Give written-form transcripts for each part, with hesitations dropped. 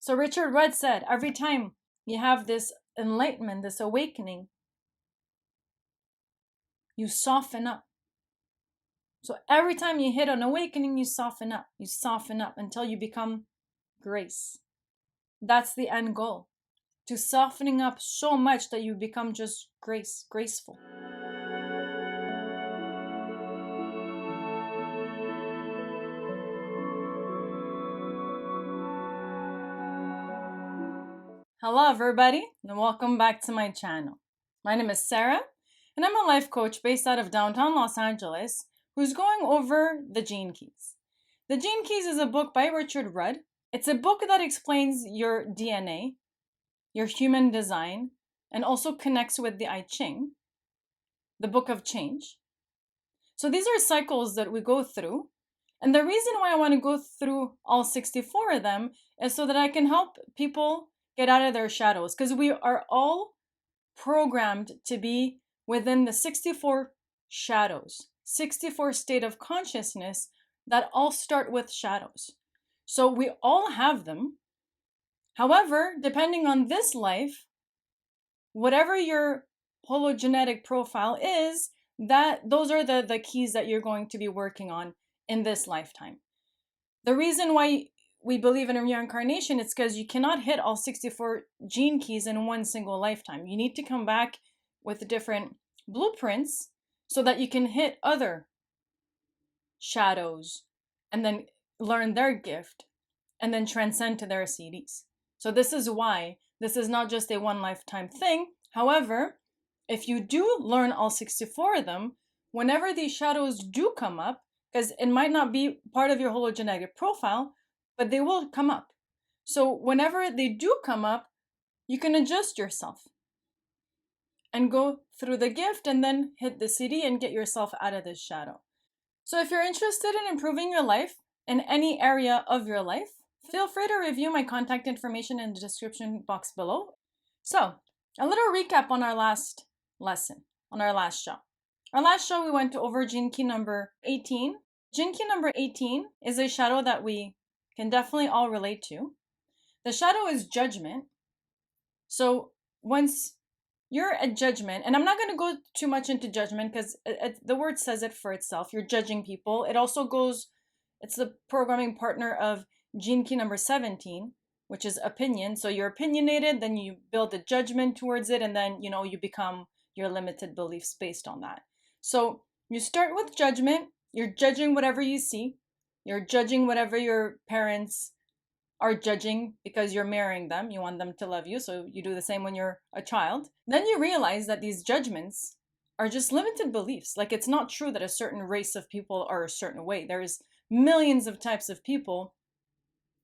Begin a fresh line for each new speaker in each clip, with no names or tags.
So Richard Rudd said, every time you have this enlightenment, this awakening, you soften up. So every time you hit an awakening, you soften up until you become grace. That's the end goal, to softening up so much that you become just graceful. Hello everybody, and welcome back to my channel. My name is Sarah, and I'm a life coach based out of downtown Los Angeles who's going over the Gene Keys. The Gene Keys is a book by Richard Rudd. It's a book that explains your DNA, your human design, and also connects with the I Ching, the book of change. So these are cycles that we go through. And the reason why I want to go through all 64 of them is so that I can help people get out of their shadows, because we are all programmed to be within the 64 shadows, 64 state of consciousness that all start with shadows. So we all have them. However, depending on this life, whatever your hologenetic profile is, those are the keys that you're going to be working on in this lifetime. The reason why we believe in a reincarnation is because you cannot hit all 64 gene keys in one single lifetime. You need to come back with different blueprints so that you can hit other shadows and then learn their gift and then transcend to their CDs. So this is why this is not just a one lifetime thing. However, if you do learn all 64 of them, whenever these shadows do come up, because it might not be part of your hologenetic profile, but they will come up. So whenever they do come up, you can adjust yourself and go through the gift and then hit the CD and get yourself out of this shadow. So if you're interested in improving your life in any area of your life, feel free to review my contact information in the description box below. So a little recap on our last lesson, on our last show. Our last show, we went over Gene Key number 18. Gene Key number 18 is a shadow that we can definitely all relate to. The shadow is judgment. So once you're at judgment, and I'm not going to go too much into judgment because the word says it for itself. You're judging people. It also goes, it's the programming partner of Gene Key number 17, which is opinion. So you're opinionated, then you build a judgment towards it, and then, you become your limited beliefs based on that. So you start with judgment. You're judging whatever you see. You're judging whatever your parents are judging because you're marrying them. You want them to love you, so you do the same when you're a child. Then you realize that these judgments are just limited beliefs. Like, it's not true that a certain race of people are a certain way. There's millions of types of people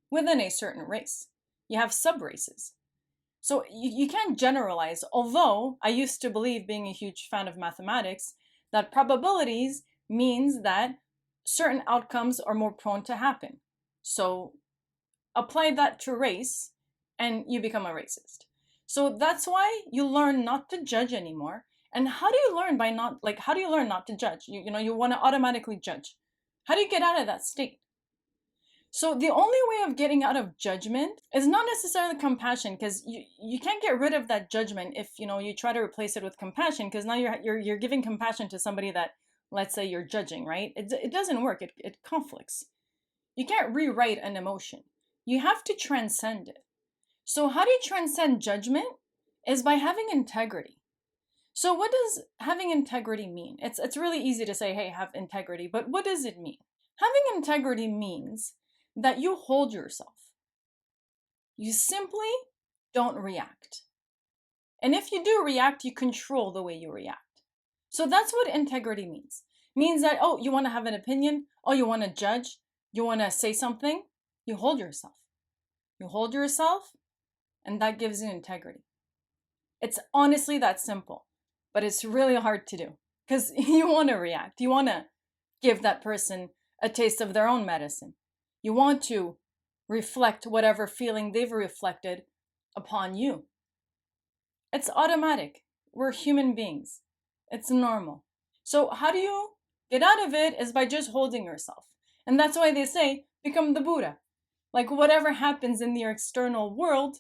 within a certain race. You have sub-races. So you can't generalize, although I used to believe, being a huge fan of mathematics, that probabilities means that certain outcomes are more prone to happen. So apply that to race and you become a racist. So that's why you learn not to judge anymore. And how do you learn how do you learn not to judge? You want to automatically judge. How do you get out of that state? So the only way of getting out of judgment is not necessarily compassion, because you can't get rid of that judgment if you try to replace it with compassion, because now you're giving compassion to somebody that, let's say, you're judging, right? It doesn't work. It conflicts. You can't rewrite an emotion. You have to transcend it. So how do you transcend judgment? Is by having integrity. So what does having integrity mean? It's really easy to say, hey, have integrity, but what does it mean? Having integrity means that you hold yourself. You simply don't react. And if you do react, you control the way you react. So that's what integrity means. Means that, oh, you want to have an opinion? Oh, you want to judge? You want to say something? You hold yourself. You hold yourself, and that gives you integrity. It's honestly that simple, but it's really hard to do because you want to react. You want to give that person a taste of their own medicine. You want to reflect whatever feeling they've reflected upon you. It's automatic. We're human beings. It's normal. So how do you get out of it is by just holding yourself. And that's why they say, become the Buddha. Like whatever happens in your external world,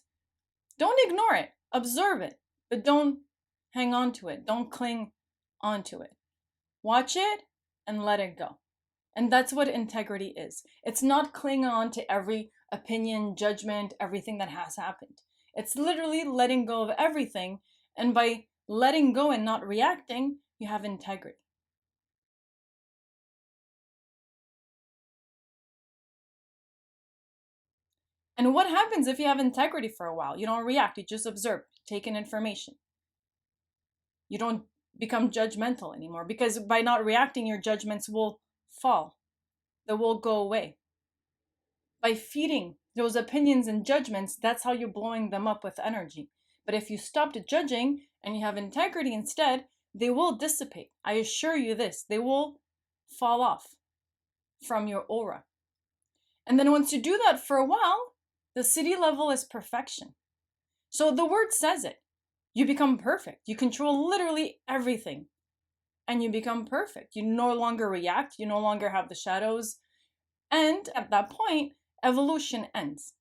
don't ignore it. Observe it, but don't hang on to it. Don't cling onto it. Watch it and let it go. And that's what integrity is. It's not clinging on to every opinion, judgment, everything that has happened. It's literally letting go of everything. And by letting go and not reacting, you have integrity. And what happens if you have integrity for a while? You don't react, you just observe, take in information. You don't become judgmental anymore, because by not reacting, your judgments will fall. They will go away. By feeding those opinions and judgments, that's how you're blowing them up with energy. But if you stopped judging and you have integrity instead, they will dissipate. I assure you this, they will fall off from your aura. And then once you do that for a while, the Siddhi level is perfection. So the word says it. You become perfect. You control literally everything. And you become perfect. You no longer react. You no longer have the shadows. And at that point, evolution ends.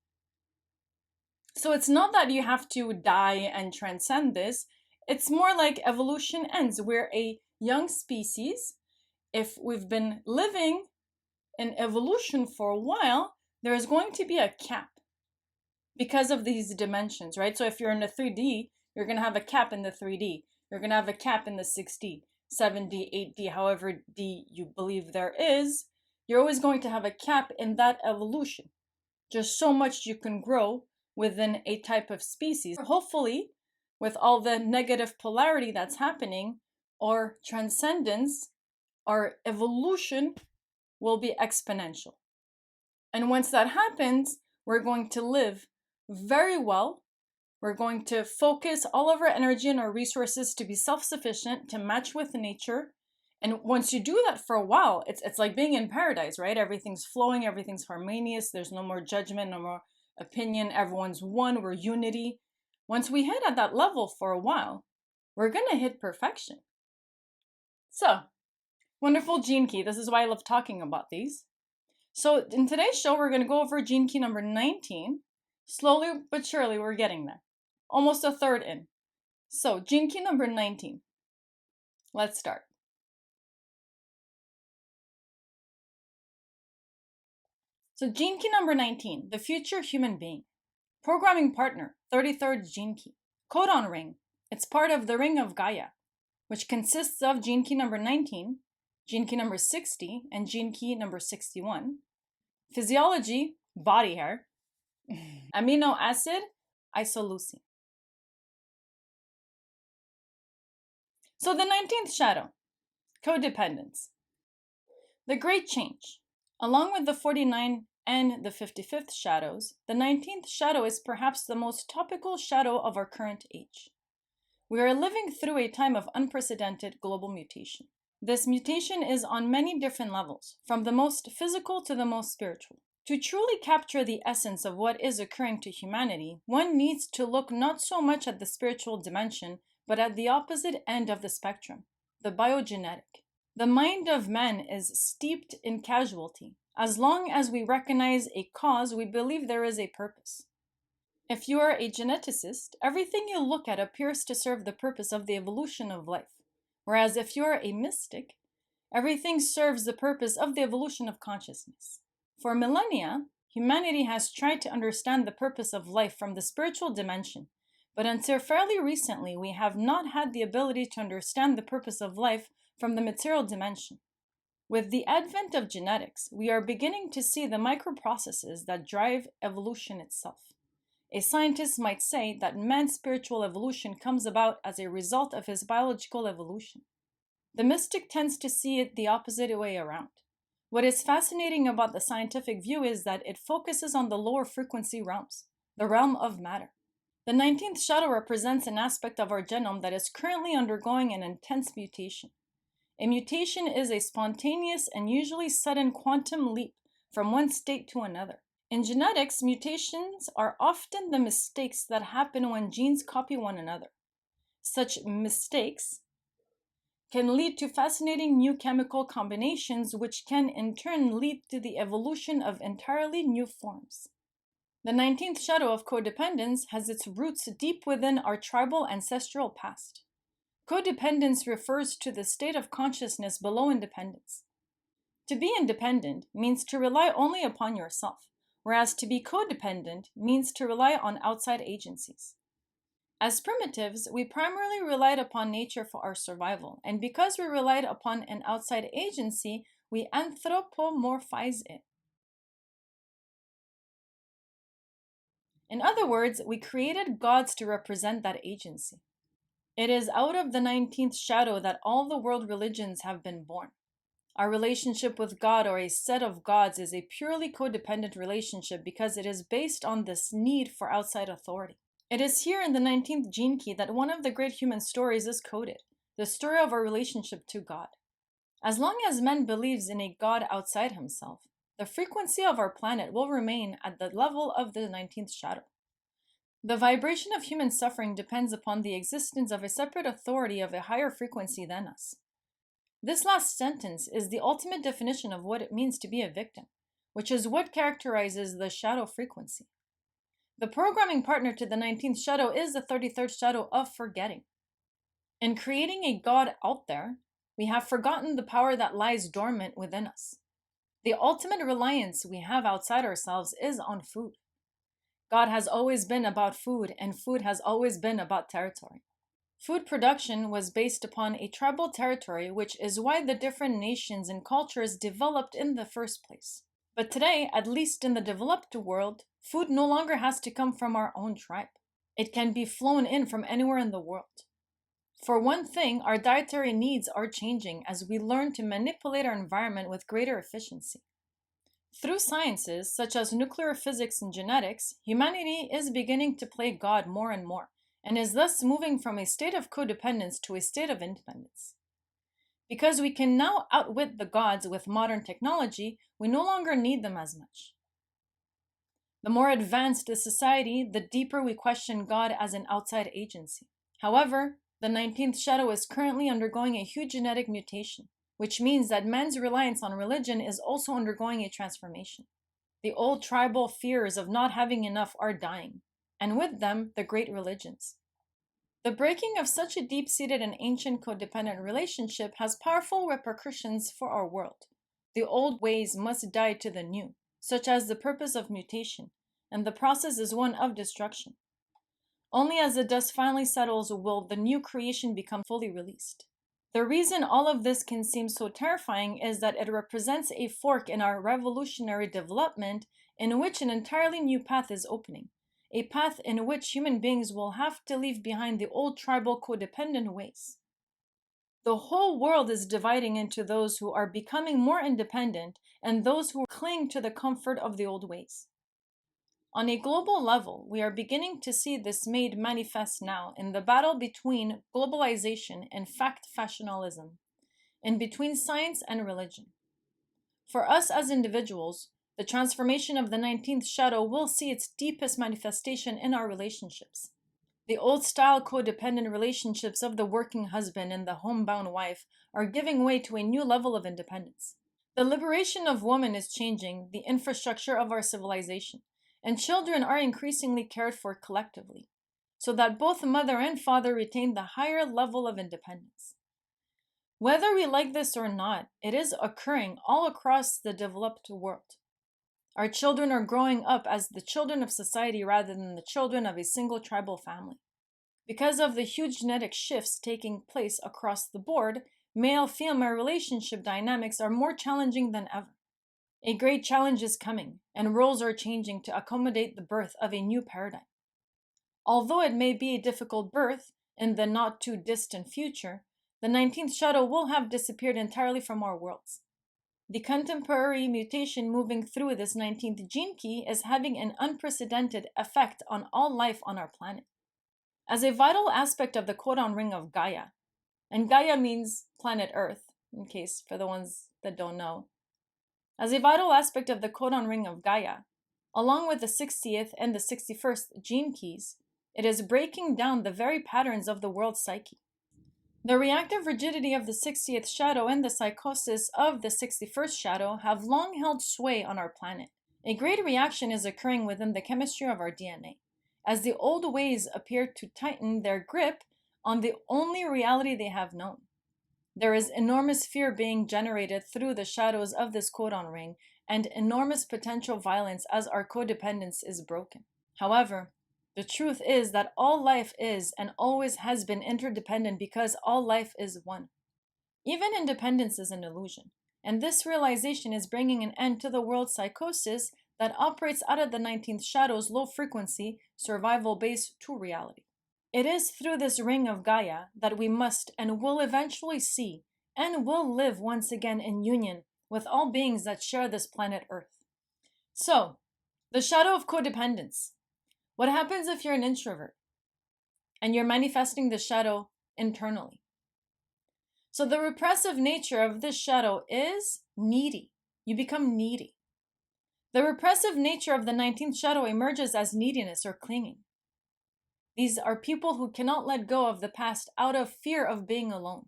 So it's not that you have to die and transcend this. It's more like evolution ends. We're a young species. If we've been living in evolution for a while, there is going to be a cap because of these dimensions, right? So if you're in the 3D, you're going to have a cap in the 3D. You're going to have a cap in the 6D, 7D, 8D, however D you believe there is. You're always going to have a cap in that evolution. Just so much you can grow within a type of species. Hopefully, with all the negative polarity that's happening, our transcendence, our evolution will be exponential. And once that happens, we're going to live very well. We're going to focus all of our energy and our resources to be self-sufficient, to match with nature. And once you do that for a while, it's like being in paradise, right? Everything's flowing, everything's harmonious. There's no more judgment, no more opinion. Everyone's one, we're unity. Once we hit at that level for a while, we're going to hit perfection. So, wonderful gene key. This is why I love talking about these. So in today's show, we're going to go over gene key number 19. Slowly but surely, we're getting there. Almost a third in. So gene key number 19. Let's start. So gene key number 19, the future human being. Programming partner, 33rd gene key. Codon ring. It's part of the ring of Gaia, which consists of gene key number 19, gene key number 60, and gene key number 61. Physiology, body hair. Amino acid, isoleucine. So the 19th shadow, codependence. The great change. Along with the 49 and the 55th shadows, the 19th shadow is perhaps the most topical shadow of our current age. We are living through a time of unprecedented global mutation. This mutation is on many different levels, from the most physical to the most spiritual. To truly capture the essence of what is occurring to humanity, one needs to look not so much at the spiritual dimension, but at the opposite end of the spectrum, the biogenetic. The mind of man is steeped in casualty. As long as we recognize a cause, we believe there is a purpose. If you are a geneticist, everything you look at appears to serve the purpose of the evolution of life. Whereas if you are a mystic, everything serves the purpose of the evolution of consciousness. For millennia, humanity has tried to understand the purpose of life from the spiritual dimension, but until fairly recently, we have not had the ability to understand the purpose of life from the material dimension. With the advent of genetics, we are beginning to see the microprocesses that drive evolution itself. A scientist might say that man's spiritual evolution comes about as a result of his biological evolution. The mystic tends to see it the opposite way around. What is fascinating about the scientific view is that it focuses on the lower frequency realms, the realm of matter. The 19th shadow represents an aspect of our genome that is currently undergoing an intense mutation. A mutation is a spontaneous and usually sudden quantum leap from one state to another. In genetics, mutations are often the mistakes that happen when genes copy one another. Such mistakes can lead to fascinating new chemical combinations, which can in turn lead to the evolution of entirely new forms. The 19th shadow of codependence has its roots deep within our tribal ancestral past. Codependence refers to the state of consciousness below independence. To be independent means to rely only upon yourself, whereas to be codependent means to rely on outside agencies. As primitives, we primarily relied upon nature for our survival, and because we relied upon an outside agency, we anthropomorphize it. In other words, we created gods to represent that agency. It is out of the 19th shadow that all the world religions have been born. Our relationship with God or a set of gods is a purely codependent relationship because it is based on this need for outside authority. It is here in the 19th gene key that one of the great human stories is coded, the story of our relationship to God. As long as man believes in a God outside himself, the frequency of our planet will remain at the level of the 19th shadow. The vibration of human suffering depends upon the existence of a separate authority of a higher frequency than us. This last sentence is the ultimate definition of what it means to be a victim, which is what characterizes the shadow frequency. The programming partner to the 19th shadow is the 33rd shadow of forgetting. In creating a God out there, we have forgotten the power that lies dormant within us. The ultimate reliance we have outside ourselves is on food. God has always been about food, and food has always been about territory. Food production was based upon a tribal territory, which is why the different nations and cultures developed in the first place. But today, at least in the developed world, food no longer has to come from our own tribe. It can be flown in from anywhere in the world. For one thing, our dietary needs are changing as we learn to manipulate our environment with greater efficiency. Through sciences such as nuclear physics and genetics, humanity is beginning to play God more and more, and is thus moving from a state of codependence to a state of independence. Because we can now outwit the gods with modern technology, we no longer need them as much. The more advanced the society, the deeper we question God as an outside agency. However, the 19th shadow is currently undergoing a huge genetic mutation, which means that man's reliance on religion is also undergoing a transformation. The old tribal fears of not having enough are dying, and with them, the great religions. The breaking of such a deep-seated and ancient codependent relationship has powerful repercussions for our world. The old ways must die to the new, such as the purpose of mutation, and the process is one of destruction. Only as the dust finally settles will the new creation become fully released. The reason all of this can seem so terrifying is that it represents a fork in our revolutionary development in which an entirely new path is opening. A path in which human beings will have to leave behind the old tribal codependent ways. The whole world is dividing into those who are becoming more independent and those who cling to the comfort of the old ways. On a global level, we are beginning to see this made manifest now in the battle between globalization and fact-fashionalism, and between science and religion. For us as individuals, the transformation of the 19th shadow will see its deepest manifestation in our relationships. The old-style codependent relationships of the working husband and the homebound wife are giving way to a new level of independence. The liberation of woman is changing the infrastructure of our civilization, and children are increasingly cared for collectively, so that both mother and father retain the higher level of independence. Whether we like this or not, it is occurring all across the developed world. Our children are growing up as the children of society rather than the children of a single tribal family. Because of the huge genetic shifts taking place across the board, male-female relationship dynamics are more challenging than ever. A great challenge is coming, and roles are changing to accommodate the birth of a new paradigm. Although it may be a difficult birth in the not-too-distant future, the 19th shadow will have disappeared entirely from our worlds. The contemporary mutation moving through this 19th gene key is having an unprecedented effect on all life on our planet. As a vital aspect of the codon ring of Gaia, and Gaia means planet Earth, in case for the ones that don't know. As a vital aspect of the codon ring of Gaia, along with the 60th and the 61st gene keys, it is breaking down the very patterns of the world's psyche. The reactive rigidity of the 60th shadow and the psychosis of the 61st shadow have long held sway on our planet, A great reaction is occurring within the chemistry of our DNA, as the old ways appear to tighten their grip on the only reality they have known. There is enormous fear being generated through the shadows of this codon ring and enormous potential violence as our codependence is broken. However, the truth is that all life is and always has been interdependent because all life is one. Even independence is an illusion, and this realization is bringing an end to the world psychosis that operates out of the 19th shadow's low frequency survival base to reality. It is through this ring of Gaia that we must and will eventually see and will live once again in union with all beings that share this planet Earth. So, the shadow of codependence. What happens if you're an introvert and you're manifesting the shadow internally? So the repressive nature of this shadow is needy. You become needy. The repressive nature of the 19th shadow emerges as neediness or clinging. These are people who cannot let go of the past out of fear of being alone.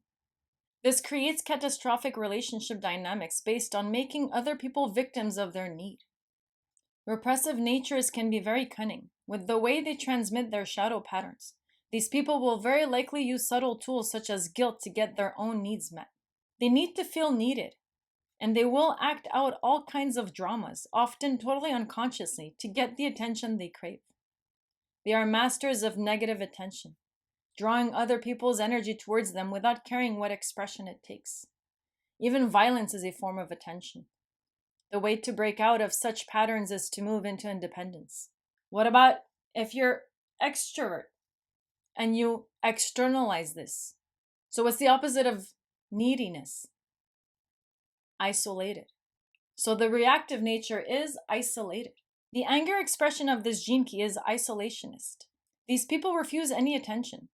This creates catastrophic relationship dynamics based on making other people victims of their need. Repressive natures can be very cunning with the way they transmit their shadow patterns. These people will very likely use subtle tools such as guilt to get their own needs met. They need to feel needed, and they will act out all kinds of dramas, often totally unconsciously, to get the attention they crave. They are masters of negative attention, drawing other people's energy towards them without caring what expression it takes. Even violence is a form of attention. The way to break out of such patterns is to move into independence. What about if you're extrovert and you externalize this? So what's the opposite of neediness? Isolated. So the reactive nature is isolated. The anger expression of this gene key is isolationist. These people refuse any attention,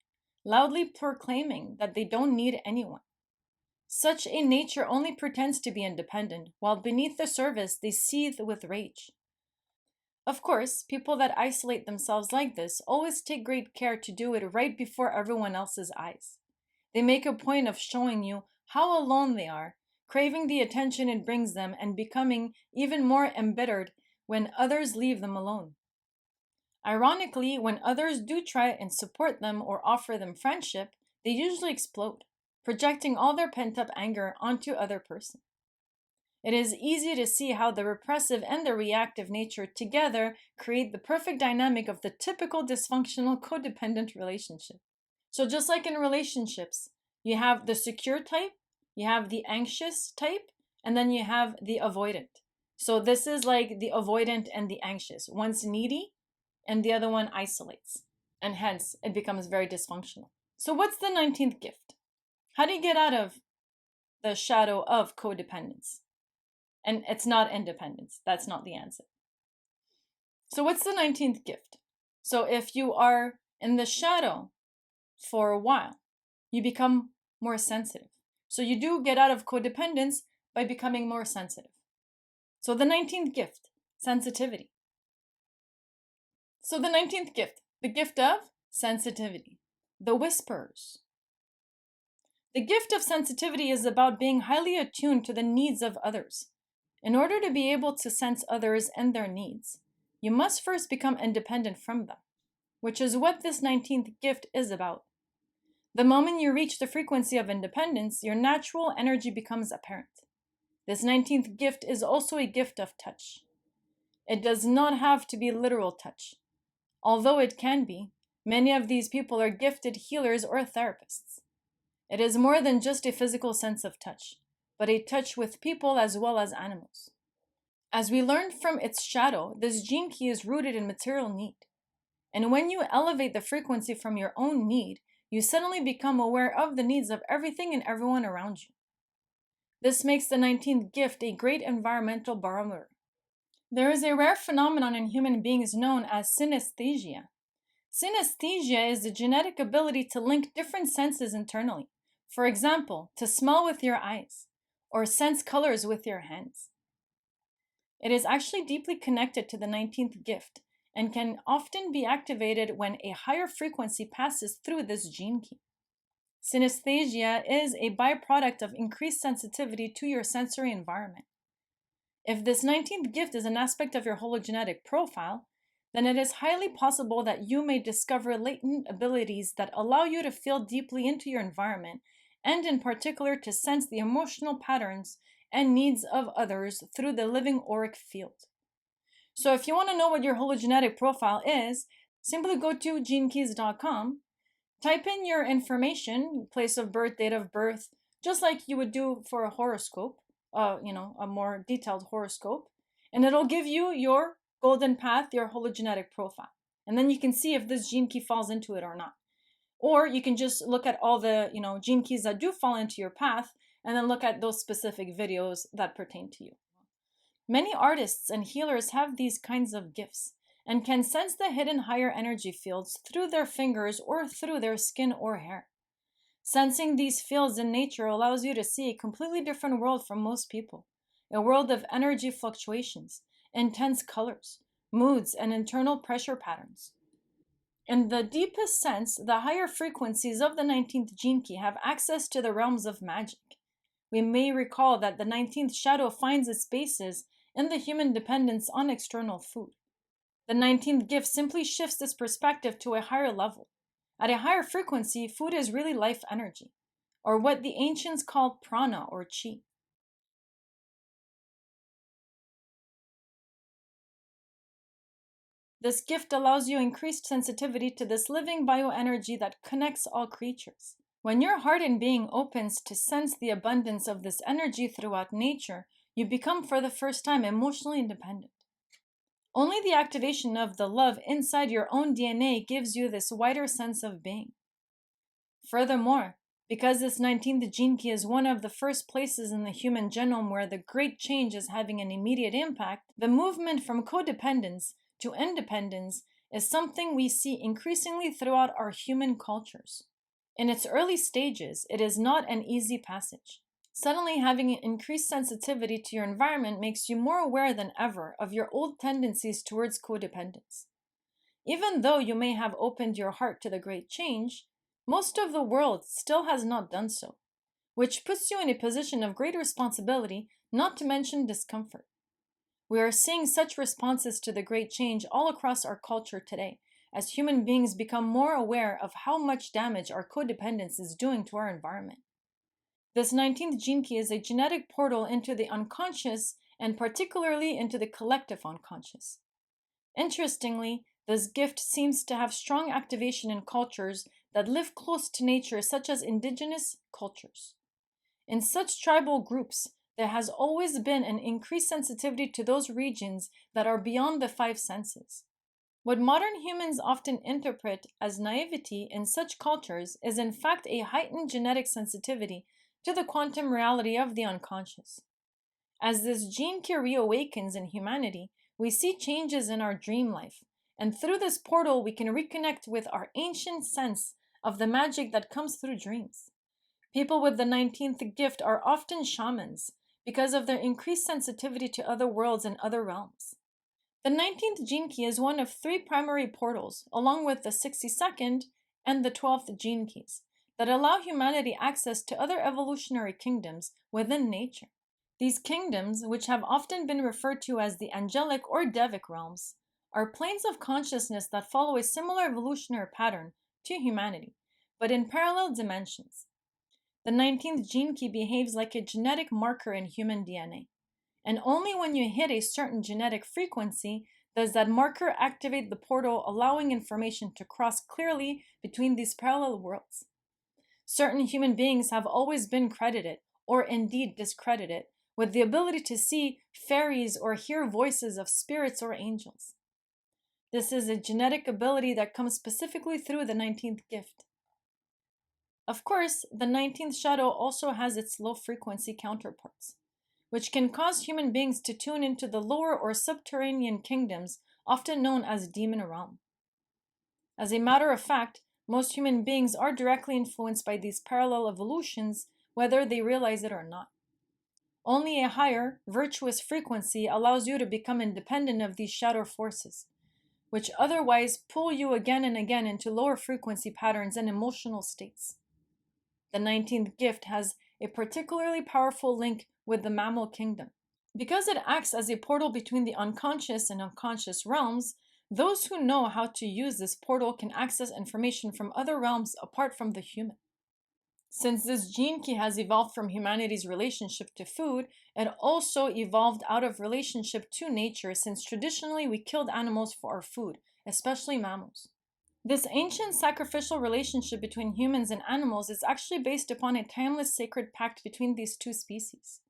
loudly proclaiming that they don't need anyone. Such a nature only pretends to be independent, while beneath the surface they seethe with rage. Of course, people that isolate themselves like this always take great care to do it right before everyone else's eyes. They make a point of showing you how alone they are, craving the attention it brings them and becoming even more embittered when others leave them alone. Ironically, when others do try and support them or offer them friendship, they usually explode, projecting all their pent-up anger onto other person. It is easy to see how the repressive and the reactive nature together create the perfect dynamic of the typical dysfunctional codependent relationship. So just like in relationships, you have the secure type, you have the anxious type, and then you have the avoidant. So this is like the avoidant and the anxious. One's needy and the other one isolates. And hence, it becomes very dysfunctional. So what's the 19th gift? How do you get out of the shadow of codependence? And it's not independence. That's not the answer. So what's the 19th gift? So if you are in the shadow for a while, you become more sensitive. So you do get out of codependence by becoming more sensitive. So the 19th gift, sensitivity. So the 19th gift, the gift of sensitivity, the whisperers. The gift of sensitivity is about being highly attuned to the needs of others. In order to be able to sense others and their needs, you must first become independent from them, which is what this 19th gift is about. The moment you reach the frequency of independence, your natural energy becomes apparent. This 19th gift is also a gift of touch. It does not have to be literal touch. Although it can be, many of these people are gifted healers or therapists. It is more than just a physical sense of touch, but a touch with people as well as animals. As we learned from its shadow, this gene key is rooted in material need. And when you elevate the frequency from your own need, you suddenly become aware of the needs of everything and everyone around you. This makes the 19th gift a great environmental barometer. There is a rare phenomenon in human beings known as synesthesia. Synesthesia is the genetic ability to link different senses internally. For example, to smell with your eyes, or sense colors with your hands. It is actually deeply connected to the 19th gift and can often be activated when a higher frequency passes through this gene key. Synesthesia is a byproduct of increased sensitivity to your sensory environment. If this 19th gift is an aspect of your hologenetic profile, then it is highly possible that you may discover latent abilities that allow you to feel deeply into your environment, and in particular to sense the emotional patterns and needs of others through the living auric field. So if you want to know what your hologenetic profile is, simply go to genekeys.com, type in your information, place of birth, date of birth, just like you would do for a horoscope, a more detailed horoscope, and it'll give you your golden path, your hologenetic profile. And then you can see if this gene key falls into it or not. Or you can just look at all the, gene keys that do fall into your path and then look at those specific videos that pertain to you. Many artists and healers have these kinds of gifts and can sense the hidden higher energy fields through their fingers or through their skin or hair. Sensing these fields in nature allows you to see a completely different world from most people, a world of energy fluctuations, intense colors, moods, and internal pressure patterns. In the deepest sense, the higher frequencies of the 19th gene key have access to the realms of magic. We may recall that the 19th shadow finds its basis in the human dependence on external food. The 19th gift simply shifts this perspective to a higher level. At a higher frequency, food is really life energy, or what the ancients called prana or chi. This gift allows you increased sensitivity to this living bioenergy that connects all creatures. When your heart and being opens to sense the abundance of this energy throughout nature, you become for the first time emotionally independent. Only the activation of the love inside your own DNA gives you this wider sense of being. Furthermore, because this 19th gene key is one of the first places in the human genome where the great change is having an immediate impact, the movement from codependence to independence is something we see increasingly throughout our human cultures. In its early stages, it is not an easy passage. Suddenly having an increased sensitivity to your environment makes you more aware than ever of your old tendencies towards codependence. Even though you may have opened your heart to the great change, most of the world still has not done so, which puts you in a position of great responsibility, not to mention discomfort. We are seeing such responses to the great change all across our culture today, as human beings become more aware of how much damage our codependence is doing to our environment. This 19th gene key is a genetic portal into the unconscious and particularly into the collective unconscious. Interestingly, this gift seems to have strong activation in cultures that live close to nature, such as indigenous cultures. In such tribal groups, there has always been an increased sensitivity to those regions that are beyond the five senses. What modern humans often interpret as naivety in such cultures is in fact a heightened genetic sensitivity to the quantum reality of the unconscious. As this gene key reawakens in humanity, we see changes in our dream life, and through this portal we can reconnect with our ancient sense of the magic that comes through dreams. People with the 19th gift are often shamans because of their increased sensitivity to other worlds and other realms. The 19th gene key is one of three primary portals, along with the 62nd and the 12th gene keys, that allow humanity access to other evolutionary kingdoms within nature. These kingdoms, which have often been referred to as the angelic or devic realms, are planes of consciousness that follow a similar evolutionary pattern to humanity, but in parallel dimensions. The 19th gene key behaves like a genetic marker in human DNA, and only when you hit a certain genetic frequency does that marker activate the portal, allowing information to cross clearly between these parallel worlds. Certain human beings have always been credited, or indeed discredited, with the ability to see fairies or hear voices of spirits or angels. This is a genetic ability that comes specifically through the 19th gift. Of course, the 19th shadow also has its low-frequency counterparts, which can cause human beings to tune into the lower or subterranean kingdoms, often known as demon realm. As a matter of fact, most human beings are directly influenced by these parallel evolutions, whether they realize it or not. Only a higher, virtuous frequency allows you to become independent of these shadow forces, which otherwise pull you again and again into lower frequency patterns and emotional states. The 19th gift has a particularly powerful link with the mammal kingdom. Because it acts as a portal between the unconscious and unconscious realms, those who know how to use this portal can access information from other realms apart from the human. Since this gene key has evolved from humanity's relationship to food, it also evolved out of relationship to nature, since traditionally we killed animals for our food, especially mammals. This ancient sacrificial relationship between humans and animals is actually based upon a timeless sacred pact between these two species.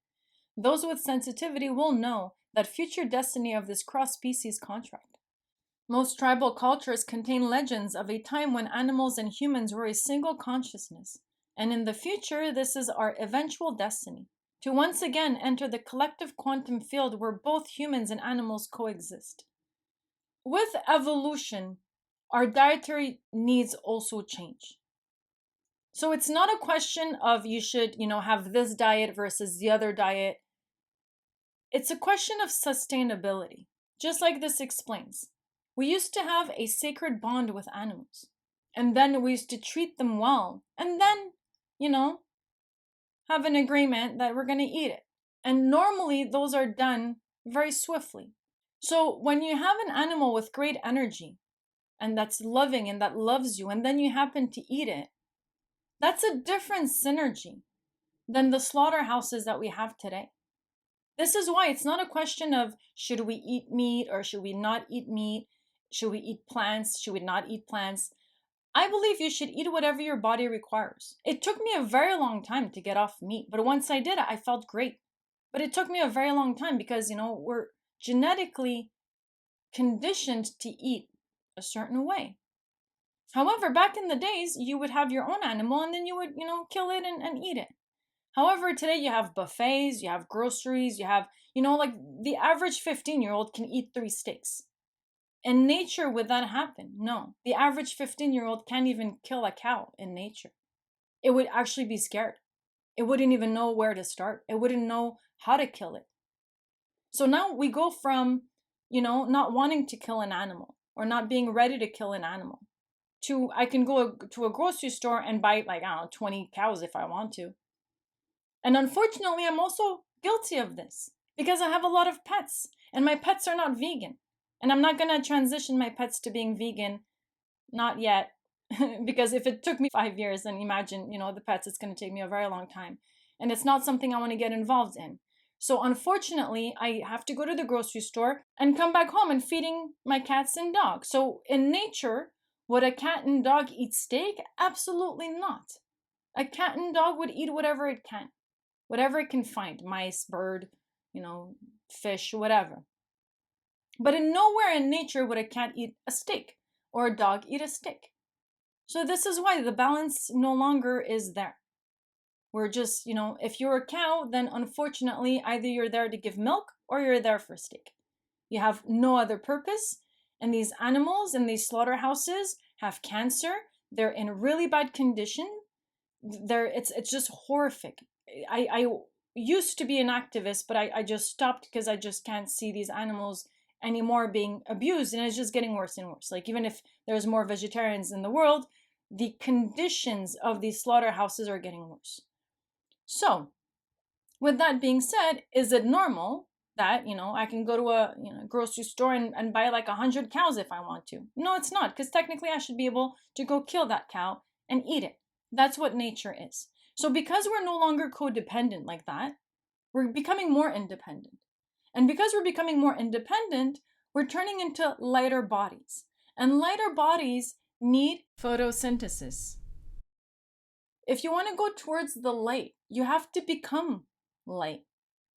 Those with sensitivity will know that future destiny of this cross-species contract. Most tribal cultures contain legends of a time when animals and humans were a single consciousness, and in the future, this is our eventual destiny, to once again enter the collective quantum field where both humans and animals coexist. With evolution, our dietary needs also change. So it's not a question of you should, have this diet versus the other diet. It's a question of sustainability, just like this explains. We used to have a sacred bond with animals, and then we used to treat them well, and then, have an agreement that we're going to eat it. And normally those are done very swiftly. So when you have an animal with great energy, and that's loving and that loves you, and then you happen to eat it, that's a different synergy than the slaughterhouses that we have today. This is why it's not a question of should we eat meat or should we not eat meat? Should we eat plants? Should we not eat plants? I believe you should eat whatever your body requires. It took me a very long time to get off meat, but once I did it, I felt great. But it took me a very long time because, we're genetically conditioned to eat a certain way. However, back in the days, you would have your own animal and then you would, kill it and eat it. However, today you have buffets, you have groceries, you have, like the average 15-year-old can eat 3 steaks. In nature, would that happen? No. The average 15-year-old can't even kill a cow in nature. It would actually be scared. It wouldn't even know where to start. It wouldn't know how to kill it. So now we go from, not wanting to kill an animal or not being ready to kill an animal to I can go to a grocery store and buy 20 cows if I want to. And unfortunately, I'm also guilty of this because I have a lot of pets and my pets are not vegan. And I'm not going to transition my pets to being vegan, not yet, because if it took me 5 years, then imagine, the pets, it's going to take me a very long time. And it's not something I want to get involved in. So unfortunately, I have to go to the grocery store and come back home and feeding my cats and dogs. So in nature, would a cat and dog eat steak? Absolutely not. A cat and dog would eat whatever it can find, mice, bird, fish, whatever. But in nowhere in nature would a cat eat a steak or a dog eat a steak. So this is why the balance no longer is there. We're just, if you're a cow, then unfortunately, either you're there to give milk or you're there for steak. You have no other purpose. And these animals in these slaughterhouses have cancer. They're in really bad condition. It's just horrific. I used to be an activist, but I just stopped because I just can't see these animals anymore being abused, and it's just getting worse and worse. Like, even if there's more vegetarians in the world, the conditions of these slaughterhouses are getting worse. So with that being said, is it normal that I can go to a grocery store and buy 100 cows if I want to? No, it's not, because technically I should be able to go kill that cow and eat it. That's what nature is. So because we're no longer codependent like that, we're becoming more independent. And because we're becoming more independent, we're turning into lighter bodies. And lighter bodies need photosynthesis. If you want to go towards the light, you have to become light.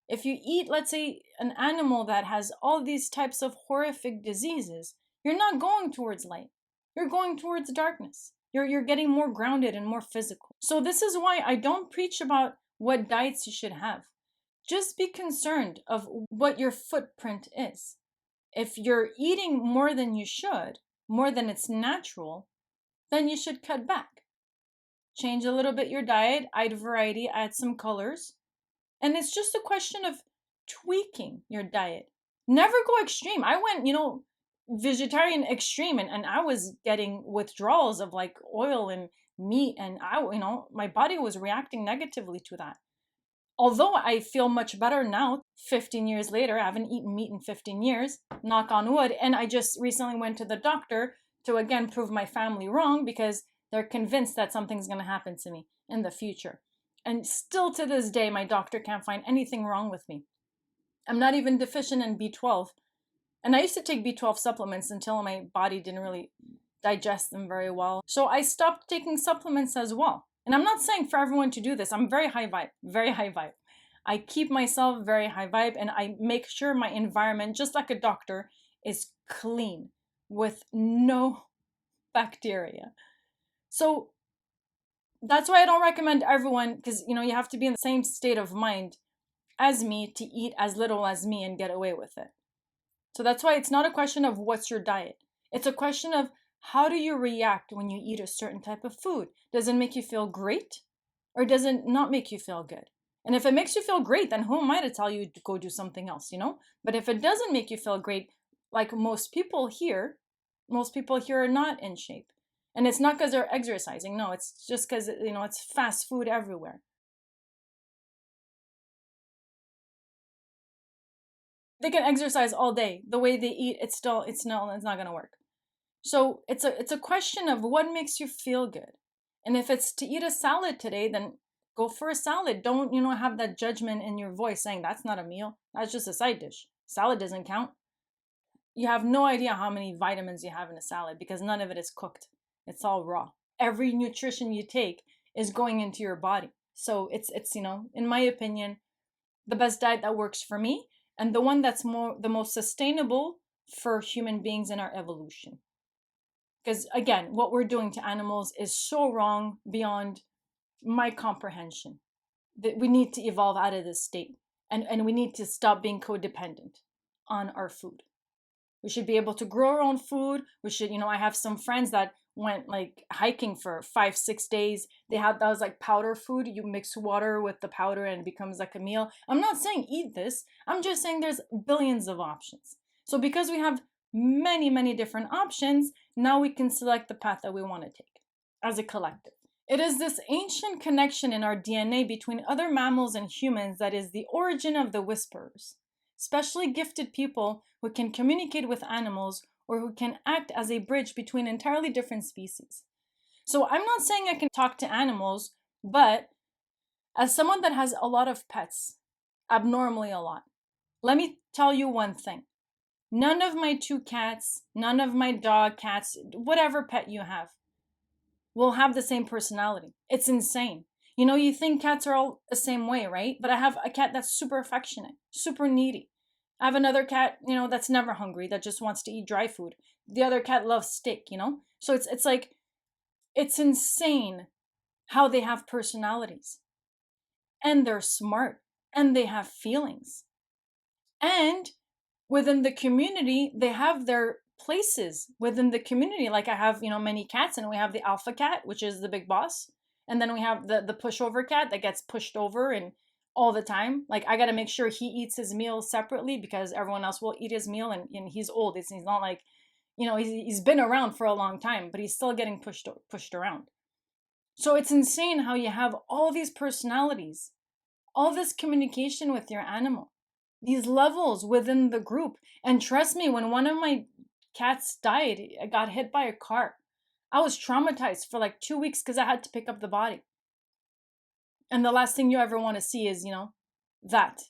If you eat, let's say, an animal that has all these types of horrific diseases, you're not going towards light. You're going towards darkness. You're getting more grounded and more physical. So this is why I don't preach about what diets you should have. Just be concerned of what your footprint is. If you're eating more than you should, more than it's natural, then you should cut back. Change a little bit your diet, add variety, add some colors. And it's just a question of tweaking your diet. Never go extreme. I went, vegetarian extreme and I was getting withdrawals of oil and meat, and my body was reacting negatively to that. Although I feel much better now, 15 years later, I haven't eaten meat in 15 years, knock on wood. And I just recently went to the doctor to again prove my family wrong because they're convinced that something's going to happen to me in the future. And still to this day, my doctor can't find anything wrong with me. I'm not even deficient in B12. And I used to take B12 supplements until my body didn't really digest them very well. So I stopped taking supplements as well. And I'm not saying for everyone to do this. I'm very high vibe, very high vibe. I keep myself very high vibe and I make sure my environment, just like a doctor, is clean with no bacteria. So that's why I don't recommend everyone, because you have to be in the same state of mind as me to eat as little as me and get away with it. So that's why it's not a question of what's your diet. It's a question of how do you react when you eat a certain type of food? Does it make you feel great or does it not make you feel good? And if it makes you feel great, then who am I to tell you to go do something else, But if it doesn't make you feel great, like most people here are not in shape. And it's not because they're exercising. No, it's just because, it's fast food everywhere. They can exercise all day. The way they eat, it's not going to work. So it's a question of what makes you feel good. And if it's to eat a salad today, then go for a salad. Don't, have that judgment in your voice saying that's not a meal. That's just a side dish. Salad doesn't count. You have no idea how many vitamins you have in a salad because none of it is cooked. It's all raw. Every nutrition you take is going into your body. So it's in my opinion, the best diet that works for me and the one that's the most sustainable for human beings in our evolution. Because again, what we're doing to animals is so wrong beyond my comprehension. That we need to evolve out of this state and we need to stop being codependent on our food. We should be able to grow our own food. We should, I have some friends that went like hiking for 5-6 days. That was like powder food. You mix water with the powder and it becomes like a meal. I'm not saying eat this. I'm just saying there's billions of options. So because we have many, many different options, now we can select the path that we want to take as a collective. It is this ancient connection in our DNA between other mammals and humans that is the origin of the whisperers. Specially gifted people who can communicate with animals or who can act as a bridge between entirely different species. So I'm not saying I can talk to animals, but as someone that has a lot of pets, abnormally a lot, let me tell you one thing. None of my 2 cats, none of my dog, cats, whatever pet you have, will have the same personality. It's insane. You think cats are all the same way, right? But I have a cat that's super affectionate, super needy. I have another cat, that's never hungry, that just wants to eat dry food. The other cat loves steak, So it's like, it's insane how they have personalities. And they're smart. And they have feelings. And within the community, they have their places within the community. Like I have, many cats and we have the alpha cat, which is the big boss. And then we have the pushover cat that gets pushed over and all the time. Like I got to make sure he eats his meal separately because everyone else will eat his meal and he's old. He's not like, he's been around for a long time, but he's still getting pushed around. So it's insane how you have all these personalities, all this communication with your animal, these levels within the group. And trust me, when one of my cats died, I got hit by a car. I was traumatized for like 2 weeks because I had to pick up the body. And the last thing you ever want to see is, that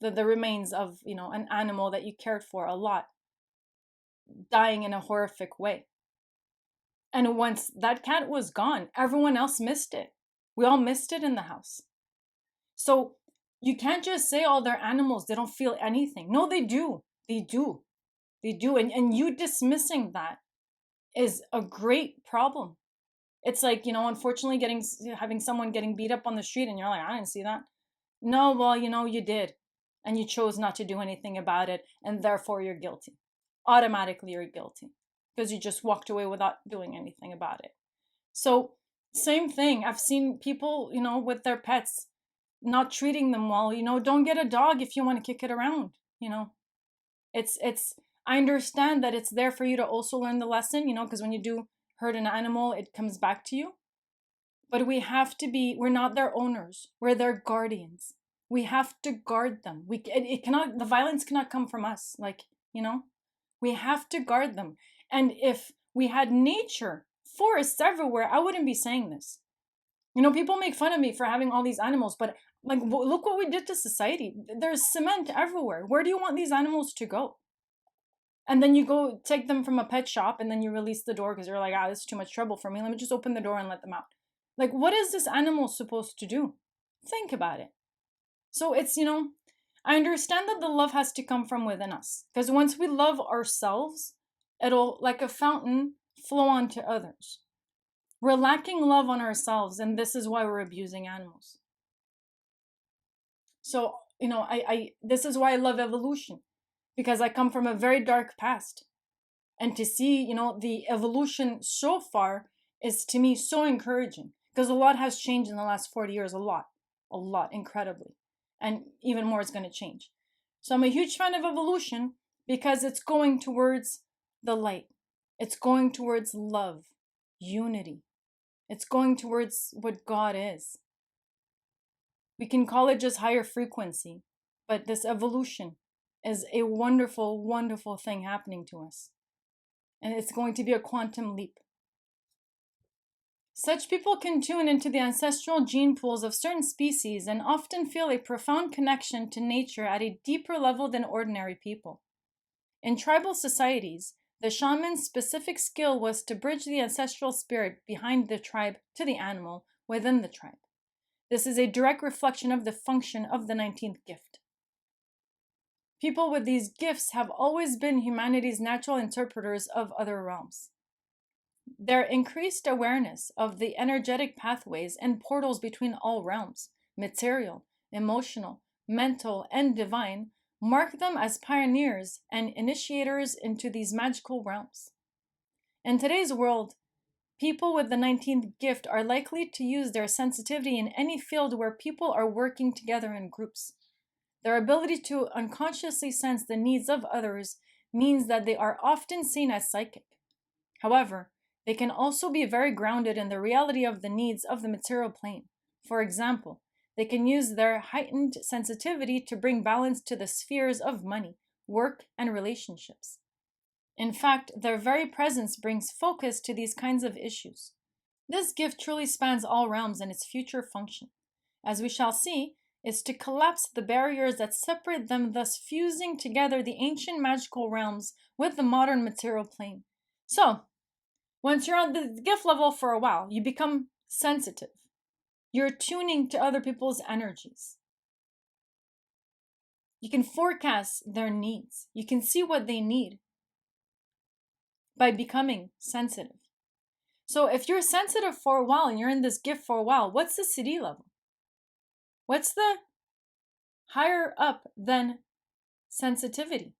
the remains of, an animal that you cared for a lot dying in a horrific way. And once that cat was gone, everyone else missed it. We all missed it in the house. So you can't just say all their animals, they don't feel anything. No, they do. They do. They do. And you dismissing that is a great problem. It's like, unfortunately having someone getting beat up on the street and you're like, I didn't see that. No, well, you did. And you chose not to do anything about it. And therefore you're guilty. Automatically you're guilty because you just walked away without doing anything about it. So same thing. I've seen people, with their pets not treating them well. Don't get a dog if you want to kick it around. I understand that it's there for you to also learn the lesson, because when you do hurt an animal, it comes back to you. But we're not their owners. We're their guardians. we have to guard them. It cannot, the violence cannot come from us. We have to guard them. And if we had nature, forests everywhere, I wouldn't be saying this. People make fun of me for having all these animals, but look what we did to society. There's cement everywhere. Where do you want these animals to go? And then you go take them from a pet shop and then you release the door because you're like, this is too much trouble for me. Let me just open the door and let them out. What is this animal supposed to do? Think about it. So it's, I understand that the love has to come from within us, because once we love ourselves, it'll, like a fountain, flow on to others. We're lacking love on ourselves, and this is why we're abusing animals. So, this is why I love evolution, because I come from a very dark past. And to see, the evolution so far is, to me, so encouraging, because a lot has changed in the last 40 years, a lot, incredibly. And even more is going to change. So I'm a huge fan of evolution because it's going towards the light. It's going towards love, unity. It's going towards what God is. We can call it just higher frequency, but this evolution is a wonderful, wonderful thing happening to us. And it's going to be a quantum leap. Such people can tune into the ancestral gene pools of certain species and often feel a profound connection to nature at a deeper level than ordinary people. In tribal societies, the shaman's specific skill was to bridge the ancestral spirit behind the tribe to the animal within the tribe. This is a direct reflection of the function of the 19th gift. People with these gifts have always been humanity's natural interpreters of other realms. Their increased awareness of the energetic pathways and portals between all realms, material, emotional, mental, and divine, mark them as pioneers and initiators into these magical realms. In today's world, people with the 19th gift are likely to use their sensitivity in any field where people are working together in groups. Their ability to unconsciously sense the needs of others means that they are often seen as psychic. However, they can also be very grounded in the reality of the needs of the material plane. For example, they can use their heightened sensitivity to bring balance to the spheres of money, work, and relationships. In fact, their very presence brings focus to these kinds of issues. This gift truly spans all realms in its future function. As we shall see, is to collapse the barriers that separate them, thus fusing together the ancient magical realms with the modern material plane. So, once you're on the gift level for a while, you become sensitive. You're tuning to other people's energies. You can forecast their needs. You can see what they need by becoming sensitive. So if you're sensitive for a while and you're in this gift for a while, what's the Siddhi level? What's the higher up than sensitivity?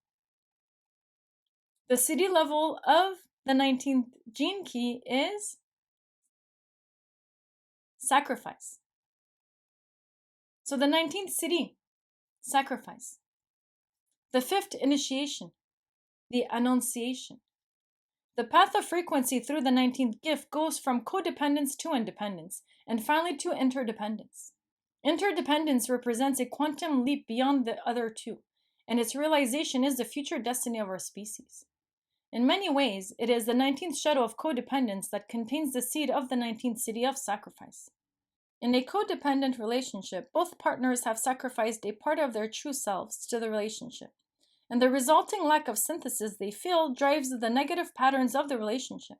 The Siddhi level of the 19th gene key is sacrifice. So the 19th Siddhi, sacrifice. The 5th initiation, the annunciation. The path of frequency through the 19th gift goes from codependence to independence, and finally to interdependence. Interdependence represents a quantum leap beyond the other two, and its realization is the future destiny of our species. In many ways, it is the 19th shadow of codependence that contains the seed of the 19th Siddhi of sacrifice. In a codependent relationship, both partners have sacrificed a part of their true selves to the relationship, and the resulting lack of synthesis they feel drives the negative patterns of the relationship.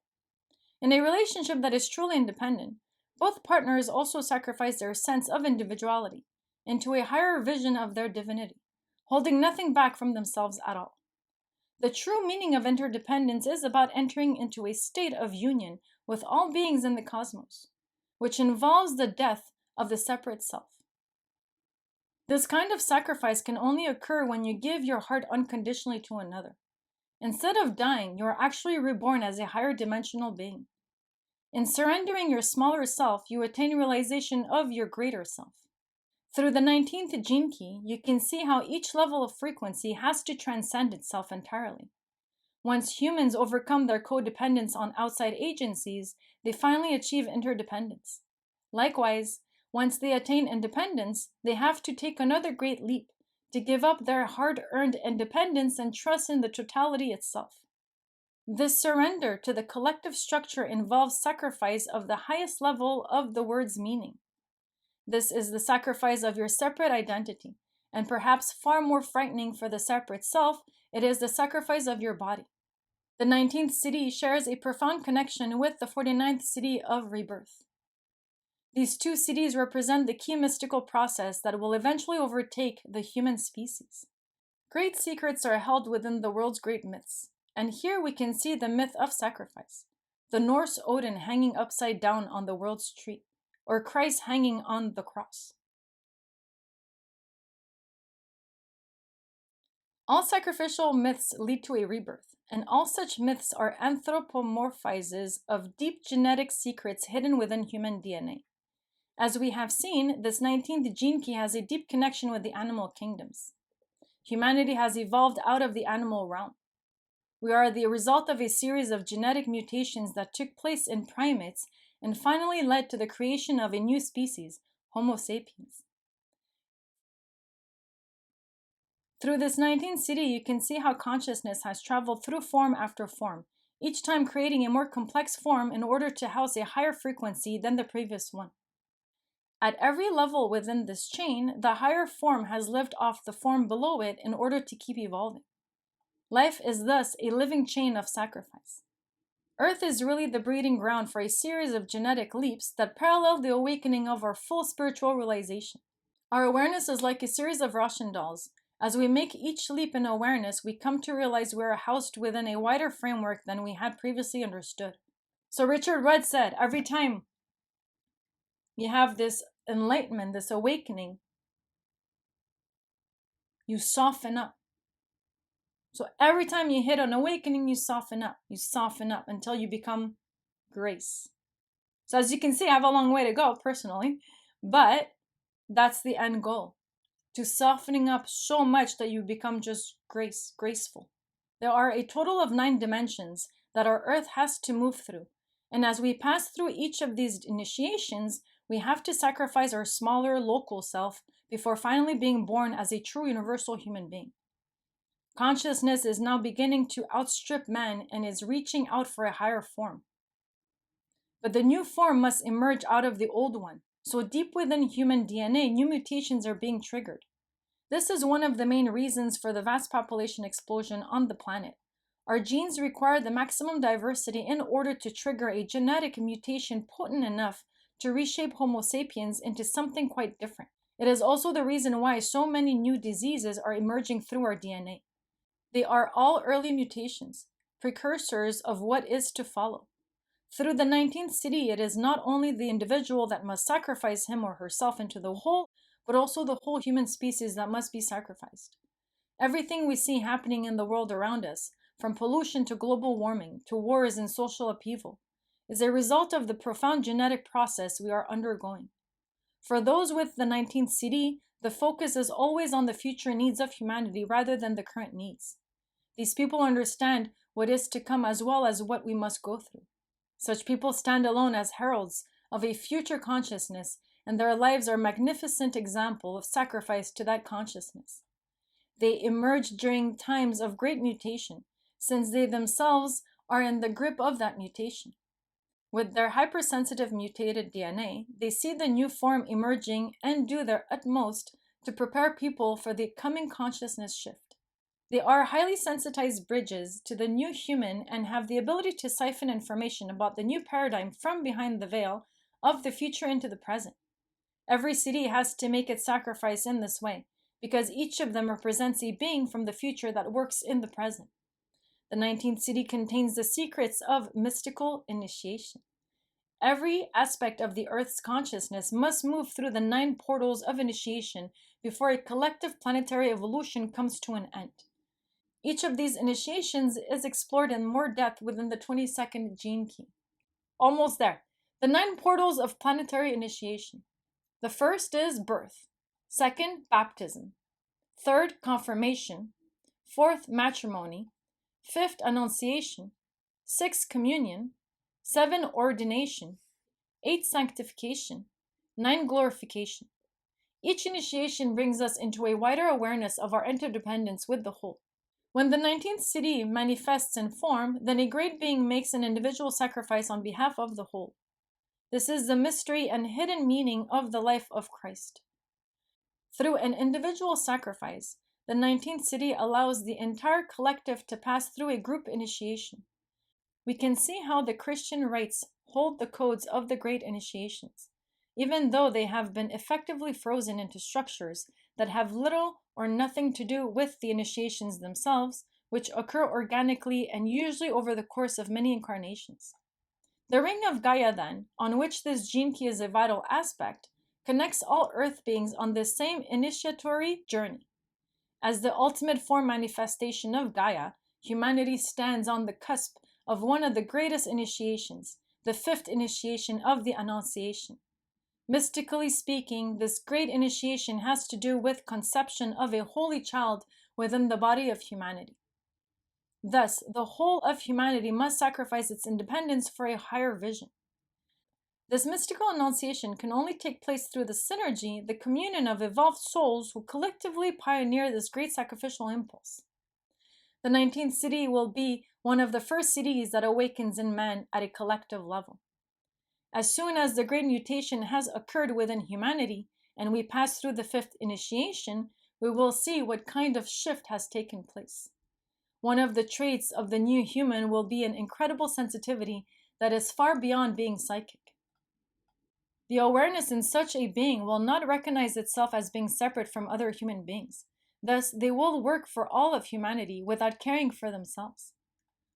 In a relationship that is truly independent, both partners also sacrifice their sense of individuality into a higher vision of their divinity, holding nothing back from themselves at all. The true meaning of interdependence is about entering into a state of union with all beings in the cosmos, which involves the death of the separate self. This kind of sacrifice can only occur when you give your heart unconditionally to another. Instead of dying, you are actually reborn as a higher dimensional being. In surrendering your smaller self, you attain realization of your greater self. Through the 19th gene key, you can see how each level of frequency has to transcend itself entirely. Once humans overcome their codependence on outside agencies, they finally achieve interdependence. Likewise, Once they attain independence, they have to take another great leap to give up their hard-earned independence and trust in the totality itself. This surrender to the collective structure involves sacrifice of the highest level of the word's meaning. This is the sacrifice of your separate identity, and perhaps far more frightening for the separate self, it is the sacrifice of your body. The 19th Siddhi shares a profound connection with the 49th Siddhi of rebirth. These two Siddhis represent the key mystical process that will eventually overtake the human species. Great secrets are held within the world's great myths, and here we can see the myth of sacrifice, the Norse Odin hanging upside down on the world's tree, or Christ hanging on the cross. All sacrificial myths lead to a rebirth, and all such myths are anthropomorphizes of deep genetic secrets hidden within human DNA. As we have seen, this 19th gene key has a deep connection with the animal kingdoms. Humanity has evolved out of the animal realm. We are the result of a series of genetic mutations that took place in primates and finally led to the creation of a new species, Homo sapiens. Through this 19th Siddhi, you can see how consciousness has traveled through form after form, each time creating a more complex form in order to house a higher frequency than the previous one. At every level within this chain, the higher form has lived off the form below it in order to keep evolving. Life is thus a living chain of sacrifice. Earth is really the breeding ground for a series of genetic leaps that parallel the awakening of our full spiritual realization. Our awareness is like a series of Russian dolls. As we make each leap in awareness, we come to realize we are housed within a wider framework than we had previously understood. So Richard Rudd said, every time you have this enlightenment, this awakening, you soften up. So every time you hit an awakening, you soften up until you become grace. So as you can see, I have a long way to go personally, but that's the end goal, to softening up so much that you become just graceful. There are a total of 9 dimensions that our earth has to move through. And as we pass through each of these initiations, we have to sacrifice our smaller local self before finally being born as a true universal human being. Consciousness is now beginning to outstrip man and is reaching out for a higher form. But the new form must emerge out of the old one. So deep within human DNA, new mutations are being triggered. This is one of the main reasons for the vast population explosion on the planet. Our genes require the maximum diversity in order to trigger a genetic mutation potent enough to reshape Homo sapiens into something quite different. It is also the reason why so many new diseases are emerging through our DNA. They are all early mutations, precursors of what is to follow. Through the 19th Siddhi, it is not only the individual that must sacrifice him or herself into the whole, but also the whole human species that must be sacrificed. Everything we see happening in the world around us, from pollution to global warming to wars and social upheaval, is a result of the profound genetic process we are undergoing. For those with the 19th Siddhi, the focus is always on the future needs of humanity rather than the current needs. These people understand what is to come as well as what we must go through. Such people stand alone as heralds of a future consciousness, and their lives are a magnificent example of sacrifice to that consciousness. They emerge during times of great mutation, since they themselves are in the grip of that mutation. With their hypersensitive mutated DNA, they see the new form emerging and do their utmost to prepare people for the coming consciousness shift. They are highly sensitized bridges to the new human and have the ability to siphon information about the new paradigm from behind the veil of the future into the present. Every Siddhi has to make its sacrifice in this way, because each of them represents a being from the future that works in the present. The 19th Siddhi contains the secrets of mystical initiation. Every aspect of the Earth's consciousness must move through the 9 portals of initiation before a collective planetary evolution comes to an end. Each of these initiations is explored in more depth within the 22nd gene key. Almost there. The 9 portals of planetary initiation. The first is birth. Second, baptism. Third, confirmation. Fourth, matrimony. Fifth, annunciation. Sixth, communion. 7, ordination. 8, sanctification. 9. Glorification. Each initiation brings us into a wider awareness of our interdependence with the whole. When the 19th Siddhi manifests in form, then a great being makes an individual sacrifice on behalf of the whole. This is the mystery and hidden meaning of the life of Christ. Through an individual sacrifice, the 19th Siddhi allows the entire collective to pass through a group initiation. We can see how the Christian rites hold the codes of the great initiations, even though they have been effectively frozen into structures that have little or nothing to do with the initiations themselves, which occur organically and usually over the course of many incarnations. The ring of Gaia, then, on which this gene key is a vital aspect, connects all earth beings on this same initiatory journey. As the ultimate form manifestation of Gaia, humanity stands on the cusp of one of the greatest initiations, the 5th initiation of the Annunciation. Mystically speaking, this great initiation has to do with conception of a holy child within the body of humanity. Thus, the whole of humanity must sacrifice its independence for a higher vision. This mystical annunciation can only take place through the synergy, the communion of evolved souls who collectively pioneer this great sacrificial impulse. The 19th Siddhi will be one of the first Siddhis that awakens in man at a collective level. As soon as the great mutation has occurred within humanity and we pass through the 5th initiation, we will see what kind of shift has taken place. One of the traits of the new human will be an incredible sensitivity that is far beyond being psychic. The awareness in such a being will not recognize itself as being separate from other human beings. Thus, they will work for all of humanity without caring for themselves.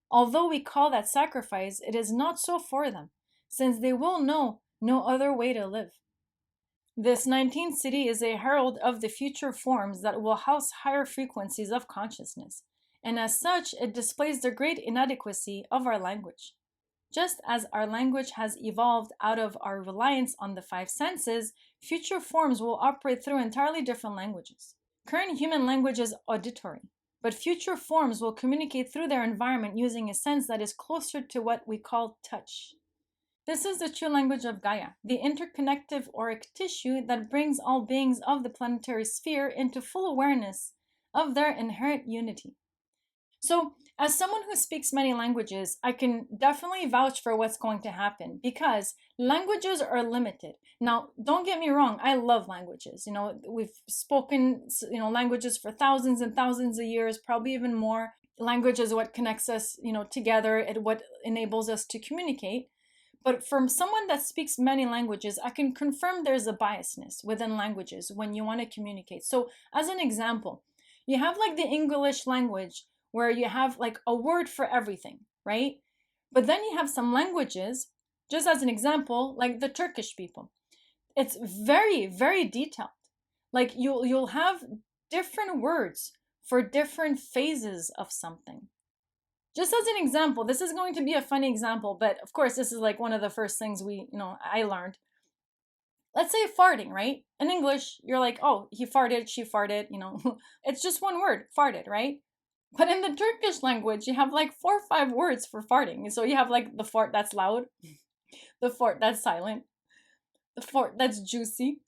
Although we call that sacrifice, it is not so for them, since they will know no other way to live. This 19th Siddhi is a herald of the future forms that will house higher frequencies of consciousness, and as such, it displays the great inadequacy of our language. Just as our language has evolved out of our reliance on the 5 senses, future forms will operate through entirely different languages. Current human language is auditory, but future forms will communicate through their environment using a sense that is closer to what we call touch. This is the true language of Gaia, the interconnective auric tissue that brings all beings of the planetary sphere into full awareness of their inherent unity. So, as someone who speaks many languages, I can definitely vouch for what's going to happen because languages are limited. Now, don't get me wrong, I love languages. We've spoken, languages for thousands and thousands of years, probably even more. Language is what connects us, together, and what enables us to communicate. But from someone that speaks many languages, I can confirm there's a biasness within languages when you want to communicate. So, as an example, you have like the English language, where you have like a word for everything, right? But then you have some languages, just as an example, like the Turkish people. It's very, very detailed. Like you'll have different words for different phases of something. Just as an example, this is going to be a funny example, but of course this is like one of the first things I learned. Let's say farting, right? In English, you're like, oh, he farted, she farted, it's just one word, farted, right? But in the Turkish language, you have like 4 or 5 words for farting. So you have like the fart that's loud, the fart that's silent, the fart that's juicy.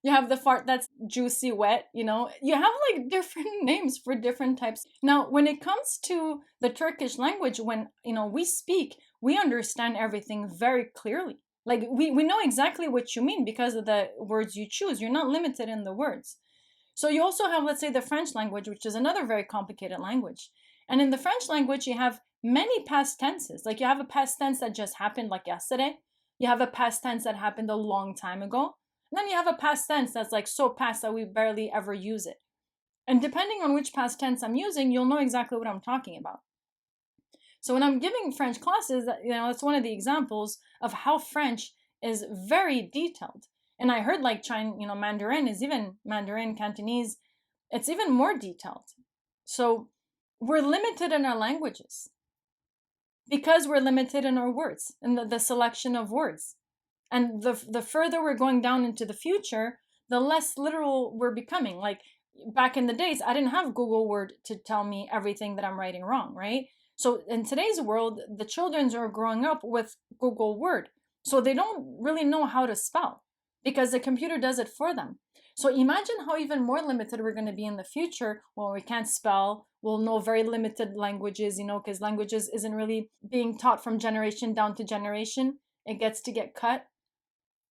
You have the fart that's juicy wet, You have like different names for different types. Now, when it comes to the Turkish language, when, we speak, we understand everything very clearly. Like we know exactly what you mean because of the words you choose. You're not limited in the words. So you also have, let's say, the French language, which is another very complicated language. And in the French language, you have many past tenses. Like you have a past tense that just happened like yesterday. You have a past tense that happened a long time ago. And then you have a past tense that's like so past that we barely ever use it. And depending on which past tense I'm using, you'll know exactly what I'm talking about. So when I'm giving French classes, that's one of the examples of how French is very detailed. And I heard like Mandarin, Cantonese, it's even more detailed. So we're limited in our languages because we're limited in our words and the selection of words. And the further we're going down into the future, the less literal we're becoming. Like back in the days, I didn't have Google Word to tell me everything that I'm writing wrong, right? So in today's world, the children are growing up with Google Word. So they don't really know how to spell because the computer does it for them. So imagine how even more limited we're going to be in the future when we can't spell. We'll know very limited languages, because languages isn't really being taught from generation down to generation. It gets to get cut.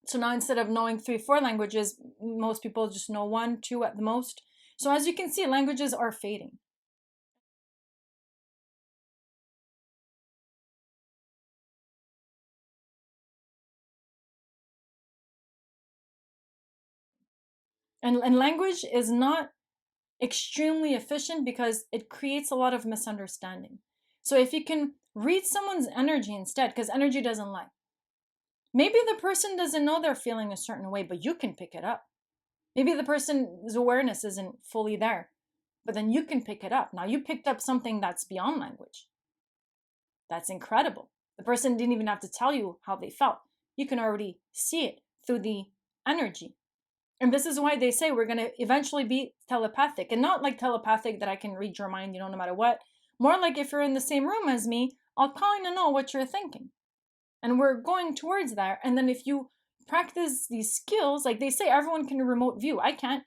So now instead of knowing 3, 4 languages, most people just know 1, 2 at the most. So as you can see, languages are fading. And language is not extremely efficient because it creates a lot of misunderstanding. So if you can read someone's energy instead, because energy doesn't lie. Maybe the person doesn't know they're feeling a certain way, but you can pick it up. Maybe the person's awareness isn't fully there, but then you can pick it up. Now you picked up something that's beyond language. That's incredible. The person didn't even have to tell you how they felt. You can already see it through the energy. And this is why they say we're going to eventually be telepathic, and not like telepathic that I can read your mind, no matter what. More like if you're in the same room as me, I'll kind of know what you're thinking. And we're going towards that. And then if you practice these skills, like they say, everyone can remote view. I can't.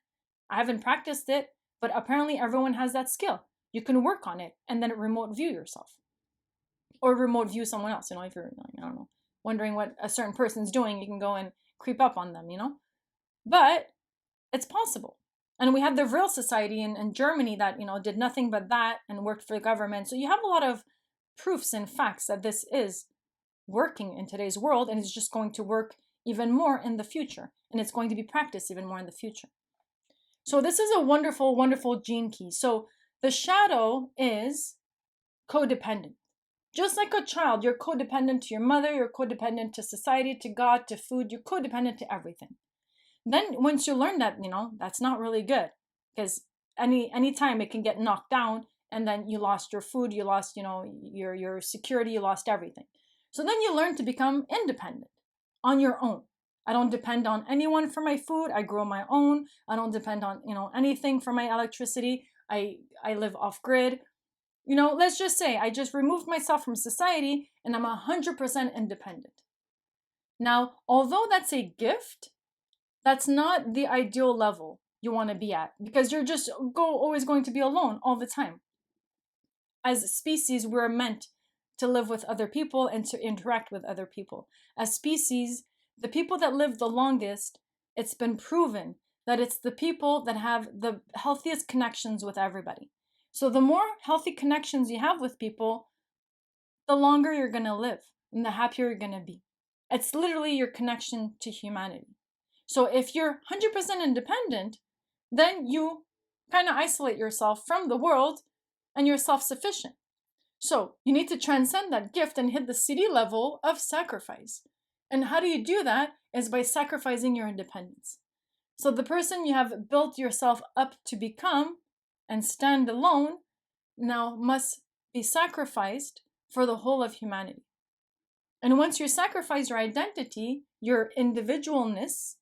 I haven't practiced it, but apparently everyone has that skill. You can work on it and then remote view yourself. Or remote view someone else, if you're, I don't know, wondering what a certain person's doing, you can go and creep up on them, But it's possible. And we had the Vril Society in Germany that, did nothing but that and worked for the government. So you have a lot of proofs and facts that this is working in today's world, and it's just going to work even more in the future. And it's going to be practiced even more in the future. So this is a wonderful, wonderful gene key. So the shadow is codependent. Just like a child, you're codependent to your mother, you're codependent to society, to God, to food, you're codependent to everything. Then once you learn that, that's not really good, because any time it can get knocked down, and then you lost your food, you lost, your security, you lost everything. So then you learn to become independent on your own. I don't depend on anyone for my food. I grow my own. I don't depend on, anything for my electricity. I live off grid. Let's just say I just removed myself from society and I'm 100% independent. Now, although that's a gift, that's not the ideal level you want to be at, because you're just always going to be alone all the time. As species, we're meant to live with other people and to interact with other people. As species, the people that live the longest, it's been proven that it's the people that have the healthiest connections with everybody. So the more healthy connections you have with people, the longer you're going to live and the happier you're going to be. It's literally your connection to humanity. So if you're 100% independent, then you kind of isolate yourself from the world and you're self-sufficient. So you need to transcend that gift and hit the Siddhi level of sacrifice. And how do you do that? Is by sacrificing your independence. So the person you have built yourself up to become and stand alone now must be sacrificed for the whole of humanity. And once you sacrifice your identity, your individualness,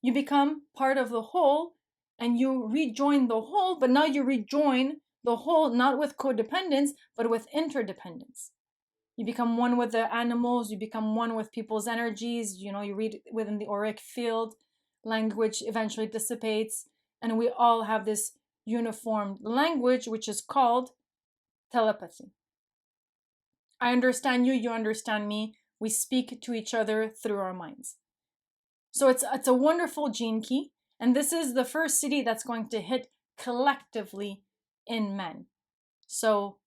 you become part of the whole and you rejoin the whole, but now you rejoin the whole not with codependence, but with interdependence. You become one with the animals, you become one with people's energies, you read within the auric field, language eventually dissipates, and we all have this uniform language, which is called telepathy. I understand you, you understand me, we speak to each other through our minds. So it's a wonderful gene key, and this is the first Siddhi that's going to hit collectively in men. So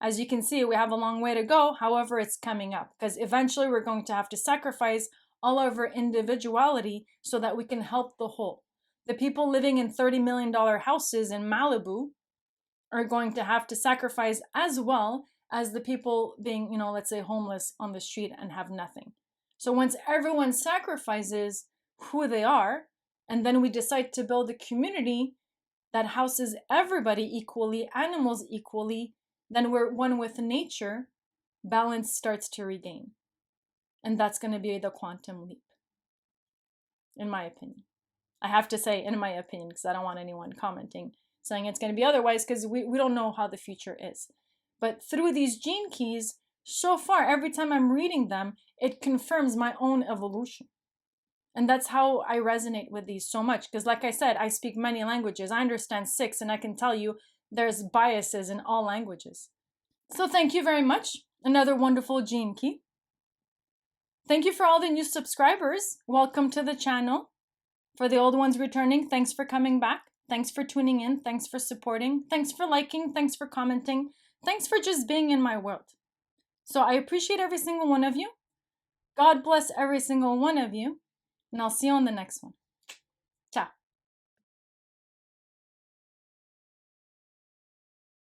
as you can see, we have a long way to go. However, it's coming up because eventually we're going to have to sacrifice all of our individuality so that we can help the whole. The people living in $30 million houses in Malibu are going to have to sacrifice as well as the people being, let's say homeless on the street and have nothing. So once everyone sacrifices who they are, and then we decide to build a community that houses everybody equally, animals equally, then we're one with nature, balance starts to regain. And that's going to be the quantum leap, in my opinion. I have to say, in my opinion, because I don't want anyone commenting, saying it's going to be otherwise, because we don't know how the future is. But through these gene keys, so far, every time I'm reading them, it confirms my own evolution. And that's how I resonate with these so much. Because like I said, I speak many languages. I understand 6, and I can tell you there's biases in all languages. So thank you very much. Another wonderful gene key. Thank you for all the new subscribers. Welcome to the channel. For the old ones returning, thanks for coming back. Thanks for tuning in. Thanks for supporting. Thanks for liking. Thanks for commenting. Thanks for just being in my world. So I appreciate every single one of you. God bless every single one of you. And I'll see you on the next one.